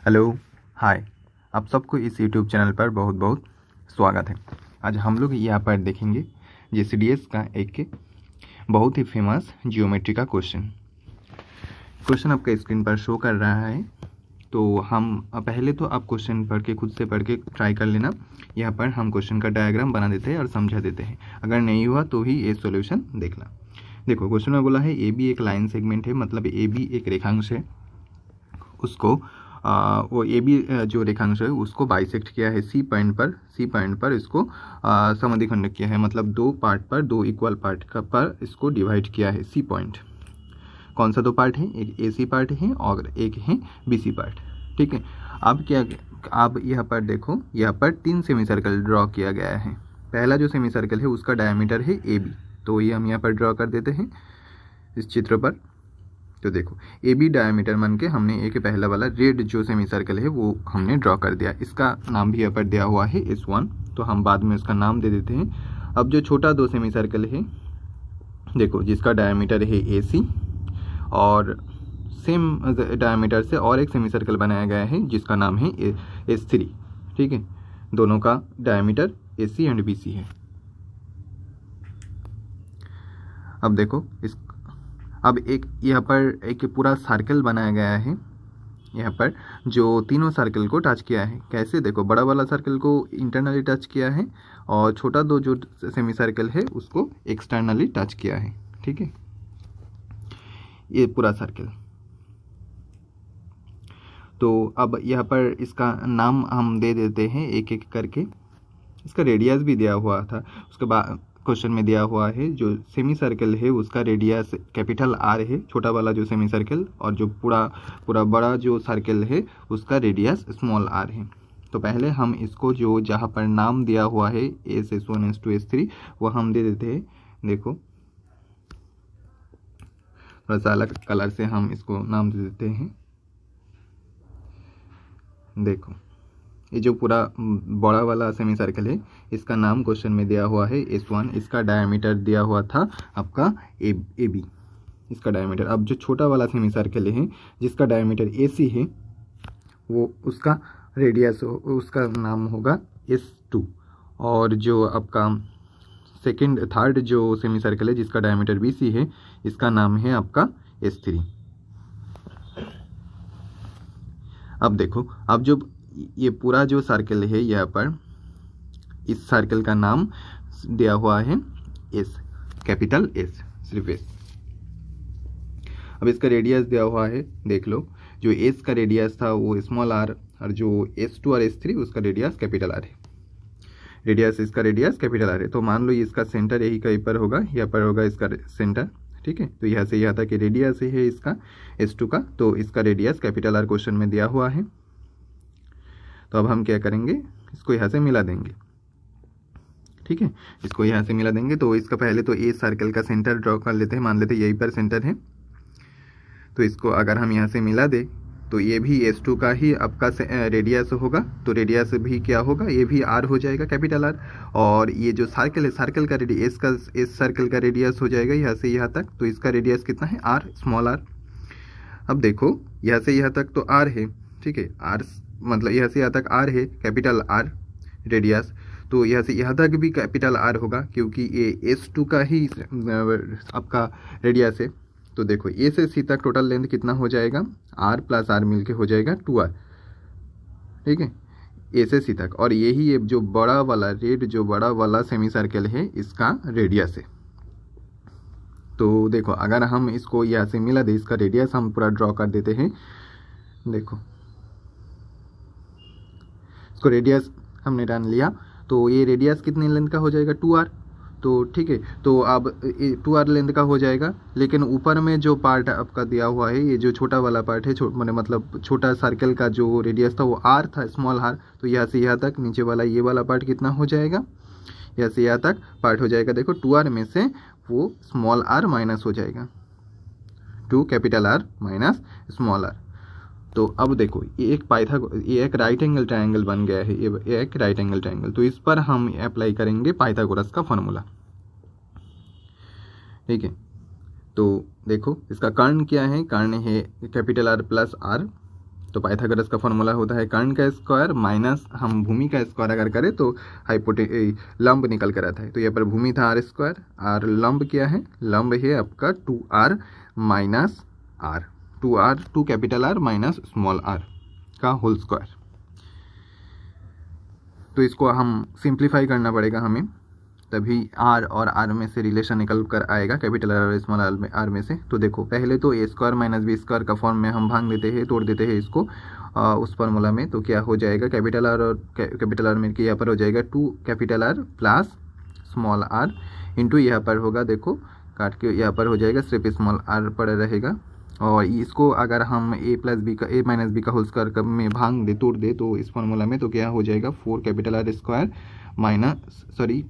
Hello, हाय। आप सबको इस यूट्यूब चैनल पर बहुत बहुत स्वागत है। आज हम लोग यहाँ पर देखेंगे जीसीडीएस का एक बहुत ही फेमस जियोमेट्री का क्वेश्चन आपका स्क्रीन पर शो कर रहा है। तो हम पहले तो आप क्वेश्चन पढ़ के खुद से पढ़ के ट्राई कर लेना। यहाँ पर हम क्वेश्चन का डायग्राम बना देते हैं और समझा देते हैं। अगर नहीं हुआ तो ही ये सॉल्यूशन देखना। देखो, क्वेश्चन में बोला है ए बी एक लाइन सेगमेंट है, मतलब ए बी एक रेखांश है। उसको वो ए बी जो रेखांश है उसको बाइसेक्ट किया है सी पॉइंट पर इसको समद्विखंड किया है, मतलब दो पार्ट पर, दो इक्वल पार्ट पर इसको डिवाइड किया है सी पॉइंट। कौन सा दो पार्ट है? एक ए सी पार्ट है और एक है बी सी पार्ट। ठीक है। अब क्या, आप यहाँ पर देखो, यहाँ पर 3 सेमी सर्कल ड्रॉ किया गया है। पहला जो सेमी सर्कल है उसका डायमीटर है ए बी, तो ये हम यहाँ पर ड्रॉ कर देते हैं इस चित्र पर। तो देखो, ए बी डायमीटर मान के हमने एक पहला वाला रेड जो सेमी सर्कल है वो हमने ड्रॉ कर दिया। इसका नाम भी यहाँ पर दिया हुआ है S1, तो हम बाद में उसका नाम दे देते हैं। अब जो छोटा दो सेमी सर्कल है, देखो, जिसका डायमीटर है AC और सेम डायमीटर से और एक सेमी सर्कल बनाया गया है जिसका नाम है S3। ठीक है, दोनों का डायमीटर AC एंड BC है। अब देखो, अब एक यहाँ पर एक पूरा सर्कल बनाया गया है, यहाँ पर जो तीनों सर्कल को टच किया है। कैसे? देखो, बड़ा वाला सर्कल को इंटरनली टच किया है और छोटा दो जो सेमी सर्कल है उसको एक्सटर्नली टच किया है। ठीक है, ये पूरा सर्कल। तो अब यहाँ पर इसका नाम हम दे देते हैं एक एक करके। इसका रेडियस भी दिया हुआ था, उसके बाद क्वेश्चन में दिया हुआ है जो सेमी सर्कल है उसका रेडियस कैपिटल R है, छोटा वाला जो सेमी सर्कल, और जो पूरा बड़ा जो सर्कल है उसका रेडियस स्मॉल r है। तो पहले हम इसको जो जहाँ पर नाम दिया हुआ है S1 S2 S3 वो हम दे देते हैं। देखो, थोड़ा सा अलग कलर से हम इसको नाम दे देते हैं। देखो, ये जो पूरा बड़ा वाला सेमी सर्कल है इसका नाम क्वेश्चन में दिया हुआ है S1। इसका डायमीटर दिया हुआ था आपका AB, इसका डायमीटर। अब जो छोटा वाला सेमी सर्कल है जिसका डायमीटर AC है वो उसका रेडियस, उसका नाम होगा S2। और जो आपका थर्ड जो सेमी सर्कल है जिसका डायमीटर BC है इसका नाम है आपका S3। अब देखो, अब जो ये पूरा जो सर्कल है यहाँ पर, इस सर्कल का नाम दिया हुआ है S, कैपिटल S, सिर्फ S। अब इसका रेडियस दिया हुआ है, देख लो, जो S का रेडियस था वो स्मॉल r और जो S2 और S3 उसका रेडियस कैपिटल R है। इसका रेडियस कैपिटल R है। तो मान लो इसका सेंटर यही कहीं पर होगा, यहाँ पर होगा इसका सेंटर। ठीक है, तो यहाँ से यहाँ तक रेडियस है इसका S2 का, तो इसका रेडियस कैपिटल R क्वेश्चन में दिया हुआ है। तो अब हम क्या करेंगे, इसको यहाँ से मिला देंगे। ठीक है, इसको यहाँ से मिला देंगे। तो इसका पहले तो ए सर्कल का सेंटर ड्रॉ कर लेते हैं, मान लेते हैं यहीं पर सेंटर है। तो इसको अगर हम यहाँ से मिला दे तो ये भी S2 का ही आपका रेडियस होगा, तो रेडियस भी क्या होगा, ये भी R हो जाएगा, कैपिटल R। और ये जो सर्कल है, सर्कल का रेडियस, इस सर्कल का रेडियस हो जाएगा यहाँ से यहाँ तक, तो इसका रेडियस कितना है, R, स्मॉल r। अब देखो, यहाँ से यहाँ तक तो R है। ठीक है, R मतलब यहाँ से यहाँ तक R है, कैपिटल R रेडियस। तो यहाँ से यहाँ तक भी कैपिटल R होगा क्योंकि ये S2 का ही आपका रेडियस है। तो देखो, A से C तक टोटल लेंथ कितना हो जाएगा, R प्लस R मिलके हो जाएगा 2R। ठीक है, A से C तक। और यही ये जो बड़ा वाला रेड जो बड़ा वाला सेमी सर्कल है इसका रेडियस है। तो देखो, अगर हम इसको यहाँ से मिला दे, इसका रेडियस हम पूरा ड्रॉ कर देते हैं। देखो, इसको रेडियस हमने जान लिया, तो ये रेडियस कितने लेंथ का हो जाएगा, 2R। तो ठीक है, तो अब 2R लेंथ का हो जाएगा। लेकिन ऊपर में जो पार्ट आपका दिया हुआ है, ये जो छोटा वाला पार्ट है, मतलब छोटा सर्कल का जो रेडियस था वो R था, स्मॉल r। तो यहाँ से यहाँ तक नीचे वाला ये वाला पार्ट कितना हो जाएगा, यहाँ से यहाँ तक पार्ट हो जाएगा। देखो, 2R में से वो स्मॉल r माइनस हो जाएगा, 2 capital R minus small r। तो अब देखो, ये एक राइट एंगल ट्रायंगल बन गया है, ये एक राइट एंगल ट्रायंगल। तो इस पर हम अप्लाई करेंगे पाइथागोरस का फॉर्मूला। ठीक है, तो देखो, इसका कर्ण क्या है, कर्ण है कैपिटल R प्लस R, तो पाइथागोरस का फॉर्मूला होता है कर्ण का स्क्वायर माइनस हम भूमि का स्क्वायर अगर करें तो लंब निकल कर आता है। तो यहाँ पर भूमि था आर स्क्वायर, और लंब क्या है, लंब है आपका 2r minus R, 2 capital R minus small r का होल स्क्वायर। तो इसको हम सिंप्लीफाई करना पड़ेगा हमें, तभी आर और आर में से रिलेशन निकल कर आएगा, कैपिटल आर और स्मॉल आर में से। तो देखो पहले तो ए स्क्वायर माइनस बी स्क्वायर का फॉर्म में हम भांग देते हैं, तोड़ देते हैं इसको उस फार्मूला में। तो क्या हो जाएगा, कैपिटल आर और कैपिटल आर में यहाँ पर हो जाएगा 2 capital R plus small r into यहाँ पर होगा, देखो काट के यहाँ पर हो जाएगा सिर्फ स्मॉल आर पड़ा रहेगा। और इसको अगर हम ए माइनस बी का होल स्क्वायर में भांग दे, तोड़ दे तो इस फार्मूला में, तो क्या हो जाएगा 4 capital R square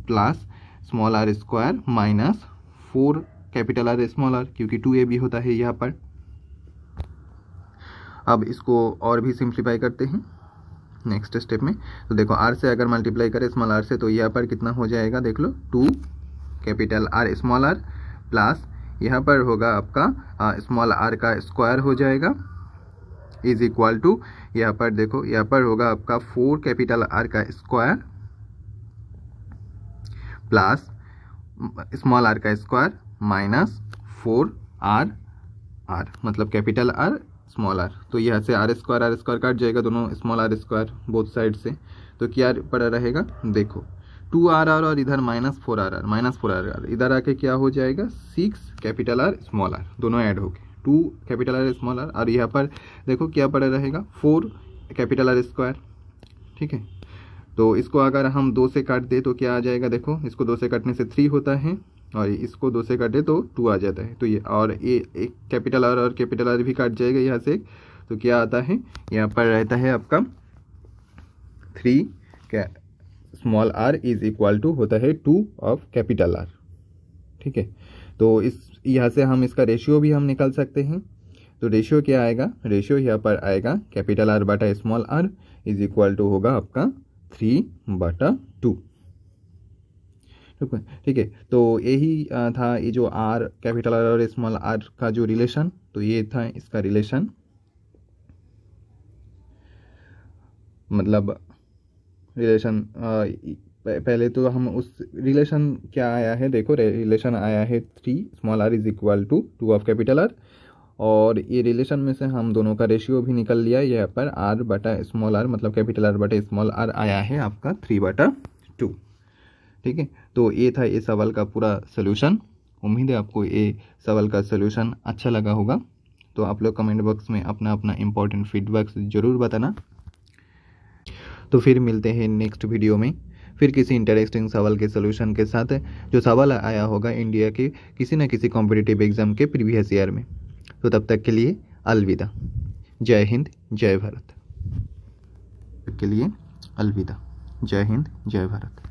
plus small r square minus 4 capital R small r, क्योंकि 2a भी होता है यहाँ पर। अब इसको और भी सिंप्लीफाई करते हैं नेक्स्ट स्टेप में। तो देखो r से अगर मल्टीप्लाई करें स्मॉल r से, तो यहाँ पर कितना हो जाएगा, देख लो 2 capital R small r plus यहाँ पर होगा आपका स्मॉल आर का स्क्वायर हो जाएगा इज इक्वल टू, यहाँ पर देखो यहाँ पर होगा आपका 4 कैपिटल आर का स्क्वायर प्लस स्मॉल आर का स्क्वायर माइनस 4r मतलब कैपिटल आर स्मॉल आर। तो यहाँ से आर स्क्वायर काट जाएगा, दोनों small r square both side से। तो क्या पड़ा रहेगा, देखो 2r और इधर माइनस 4r इधर आके क्या हो जाएगा 6 कैपिटल आर स्मॉल आर, दोनों ऐड हो गए 2 कैपिटल आर स्मॉल आर, और यहाँ पर देखो क्या पड़ा रहेगा 4 कैपिटल आर स्क्वायर। ठीक है, तो इसको अगर हम 2 से काट दे तो क्या आ जाएगा, देखो इसको 2 से काटने से 3 होता है, और इसको 2 से काटे तो 2 आ जाता है। तो ये और एक कैपिटल आर और कैपिटल आर भी काट जाएगा यहाँ से, तो क्या आता है, यहाँ पर रहता है आपका 3 small r is equal to होता है 2 ऑफ कैपिटल आर। ठीक है, तो इस यहाँ से हम इसका रेशियो भी हम निकाल सकते हैं। तो रेशियो क्या आएगा, रेशियो यहाँ पर आएगा कैपिटल आर बटा small r is equal to होगा आपका 3/2। ठीक है, तो यही था ये जो आर कैपिटल आर और स्मॉल आर का जो रिलेशन, तो ये था इसका रिलेशन। मतलब रिलेशन पहले तो हम उस रिलेशन क्या आया है, देखो रिलेशन आया है 3 small r is equal to 2 of capital are, और ये रिलेशन में से हम दोनों का रेशियो भी निकल लिया। यहाँ पर आर बटा स्मॉल आर मतलब कैपिटल आर बटा स्मॉल आर आया है आपका 3/2। ठीक है, तो ये था ये सवाल का पूरा सोल्यूशन। उम्मीद है आपको ये सवाल का सोल्यूशन अच्छा लगा होगा। तो आप लोग कमेंट बॉक्स में अपना अपना इम्पोर्टेंट फीडबैक ज़रूर बताना। तो फिर मिलते हैं नेक्स्ट वीडियो में, फिर किसी इंटरेस्टिंग सवाल के सोल्यूशन के साथ, जो सवाल आया होगा इंडिया के किसी न किसी कॉम्पिटिटिव एग्जाम के प्रीवियस ईयर में। तो तब तक के लिए अलविदा। जय हिंद जय भारत। के लिए अलविदा। जय हिंद जय भारत।